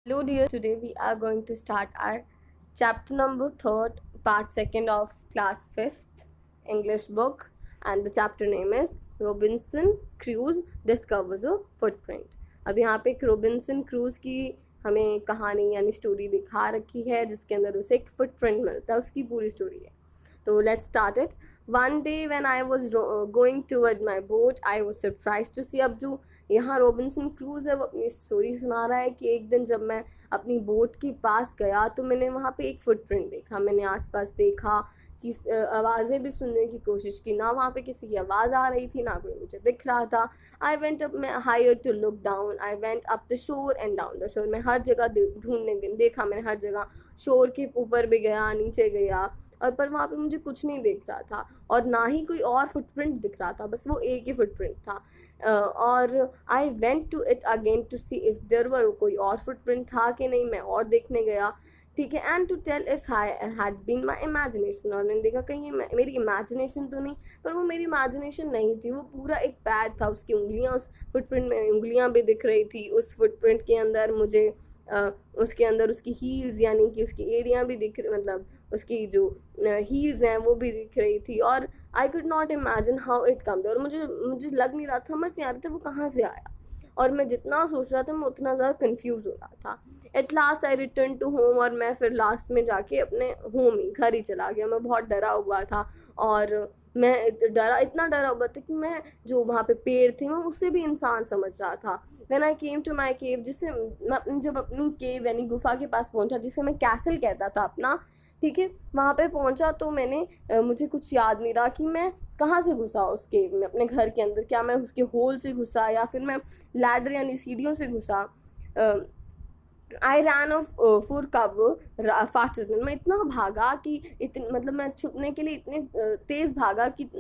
Hello dear, today we are going to start our chapter number 3rd, part 2nd of class 5th English book, and the chapter name is Robinson Crusoe Discovers a Footprint. अब यहाँ पे एक Robinson cruise की हमें कहानी यानी story दिखा रखी है जिसके अंदर उसे एक फुटप्रिंट मिलता है, उसकी पूरी स्टोरी है. तो let's start it. One day when I was going toward my boat, I was surprised to see. अब जो यहाँ रॉबिन्सन क्रूज है वो अपनी स्टोरी सुना रहा है कि एक दिन जब मैं अपनी बोट के पास गया तो मैंने वहाँ पे एक फुटप्रिंट देखा. मैंने आसपास देखा कि आवाज़ें भी सुनने की कोशिश की. ना वहाँ पे किसी की आवाज़ आ रही थी, ना कोई मुझे दिख रहा था. आई वेंट अप, मैं higher to look down. I went up the shore and down the shore. मैं हर जगह ढूंढने देखा. मैंने हर जगह शोर के ऊपर भी गया, नीचे गया, और पर वहाँ पे मुझे कुछ नहीं दिख रहा था और ना ही कोई और फुटप्रिंट दिख रहा था. बस वो एक ही फुटप्रिंट था. और I went to it again to see if there were, कोई और फुटप्रिंट था कि नहीं. मैं और देखने गया, ठीक है, and to tell if I had been my imagination. और मैंने देखा कहीं ये मेरी इमेजिनेशन तो नहीं. पर वो मेरी इमेजिनेशन नहीं थी, वो पूरा एक पैड था. उसकी उंगलियाँ, उस फुटप्रिंट में उंगलियाँ भी दिख रही थी. उस फुटप्रिंट के अंदर मुझे उसके अंदर उसकी हील्स यानी कि उसकी एड़ियाँ भी दिख, मतलब उसकी जो हील्स हैं वो भी दिख रही थी. और I could not imagine how it come. और मुझे लग नहीं रहा था, समझ नहीं आ रहा था वो कहाँ से आया. और मैं जितना सोच रहा था मैं उतना ज़्यादा कंफ्यूज हो रहा था. At last I return to home. और मैं फिर लास्ट में जाके अपने होम ही, घर ही चला गया. मैं बहुत डरा हुआ था और मैं इतना डरा हुआ था कि मैं जो वहाँ पे पेड़ थे मैं उससे भी इंसान समझ रहा था. When I came to my केव, जिससे मैं जब अपनी केव यानी गुफा के पास पहुँचा, जिसे मैं कैसल कहता था अपना, ठीक है, वहाँ पे पहुँचा तो मैंने मुझे कुछ याद नहीं रहा कि मैं कहाँ से घुसा उस केव में, अपने घर के अंदर. क्या मैं उसके होल से घुसा या फिर मैं लैडर यानी सीढ़ियों से घुसा. आई ran off for cover faster. मैं इतना भागा कि मतलब मैं छुपने के लिए इतने तेज़ भागा कि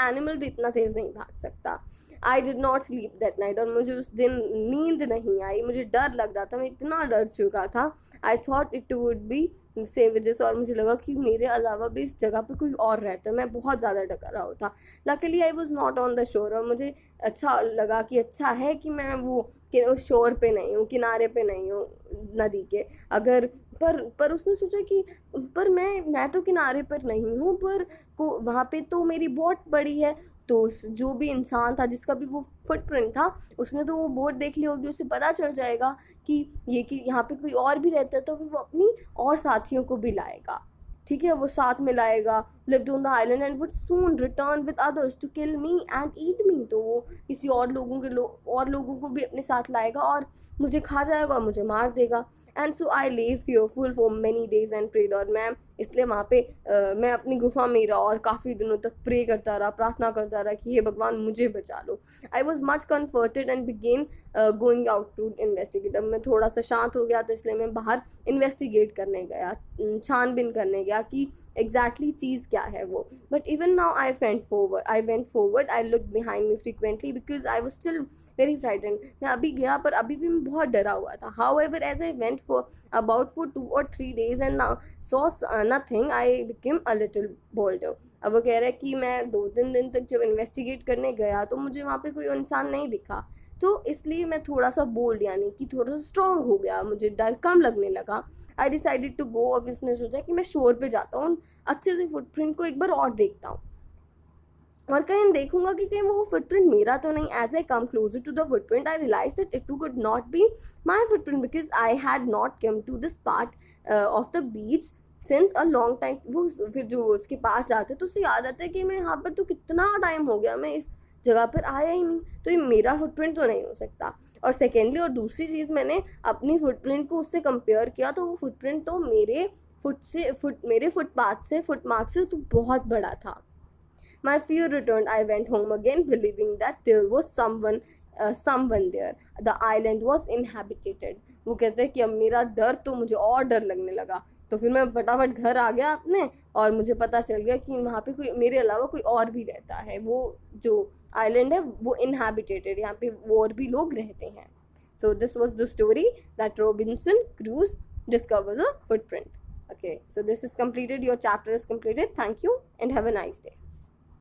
एनिमल भी इतना तेज़ नहीं भाग सकता. I did not sleep that night. और मुझे उस दिन नींद नहीं आई. मुझे डर लग रहा था, मैं इतना डर चुका था. I thought it would be savages. और मुझे लगा कि मेरे अलावा भी इस जगह पे कोई और रहता है. मैं बहुत ज़्यादा डरा हुआ था. Luckily I was not on the shore. और मुझे अच्छा लगा कि अच्छा है कि मैं वो कि उस शोर पे नहीं हूँ, किनारे पे नहीं हूँ नदी के. अगर पर उसने सोचा कि पर मैं तो किनारे पर नहीं हूँ, पर को वहाँ पे तो मेरी बोट पड़ी है. तो जो भी इंसान था जिसका भी वो फुटप्रिंट था उसने तो वो बोट देख ली होगी. उसे पता चल जाएगा कि यहाँ पे कोई और भी रहता है, तो फिर वो अपनी और साथियों को भी लाएगा. ठीक है, वो साथ में लाएगा. Lived on the island and would soon return with others to kill me and eat me. तो वो किसी और लोगों को भी अपने साथ लाएगा और मुझे खा जाएगा और मुझे मार देगा. And so I live fearful for many days and prayed. और मैं इसलिए वहाँ पे मैं अपनी गुफा में रहा और काफ़ी दिनों तक प्रे करता रहा, प्रार्थना करता रहा कि हे भगवान मुझे बचा लो. I was much comforted and began going out to investigate. अब मैं थोड़ा सा शांत हो गया तो इसलिए मैं बाहर इन्वेस्टिगेट करने गया, छानबीन करने गया कि एग्जैक्टली चीज़ क्या है वो. But even now I went forward. I look behind me frequently because I was still very frightened. मैं अभी गया पर अभी भी मैं बहुत डरा हुआ था. However as I went for about for 2 or 3 days and now saw nothing, I became a little bolder. अब वो कह रहा है कि मैं 2-3 दिन तक जब इन्वेस्टिगेट करने गया तो मुझे वहाँ पे कोई इंसान नहीं दिखा, तो इसलिए मैं थोड़ा सा बोल्ड यानी कि थोड़ा सा स्ट्रॉन्ग हो गया. मुझे डर कम लगने लगा. I decided to go. और उसने सोचा कि मैं शोर पे जाता हूँ, अच्छे से फुटप्रिंट को एक बार और देखता हूँ और कहीं देखूंगा कि कहीं वो फुटप्रिंट मेरा तो नहीं. As I come closer to the footprint I realize that it could not be my footprint because I had not come to this part of the beach since a long time. वो फिर जो उसके पास जाते तो उसे याद आता है कि मैं यहाँ पर तो कितना टाइम हो गया, मैं इस जगह पर आया ही नहीं, तो ये मेरा फुटप्रिंट तो नहीं हो सकता. और सेकेंडली और दूसरी चीज़, मैंने अपनी फुटप्रिंट को उससे कंपेयर किया तो वो फुटप्रिंट तो मेरे फुटपाथ से फुटमार्क से तो बहुत बड़ा था. My fear returned. I went home again, believing that there was someone there. The island was inhabited. वो कहते हैं कि अब मेरा डर तो मुझे और डर लगने लगा. तो फिर मैं फटाफट घर आ गया अपने और मुझे पता चल गया कि वहाँ पे कोई मेरे अलावा कोई और भी रहता है. वो जो आइलैंड है वो इनहेबिटेटेड, यहाँ पे वो और भी लोग रहते हैं. So this was the story that Robinson Crusoe discovers a footprint. Okay, so this is completed. Your chapter is completed. Thank you and have a nice day.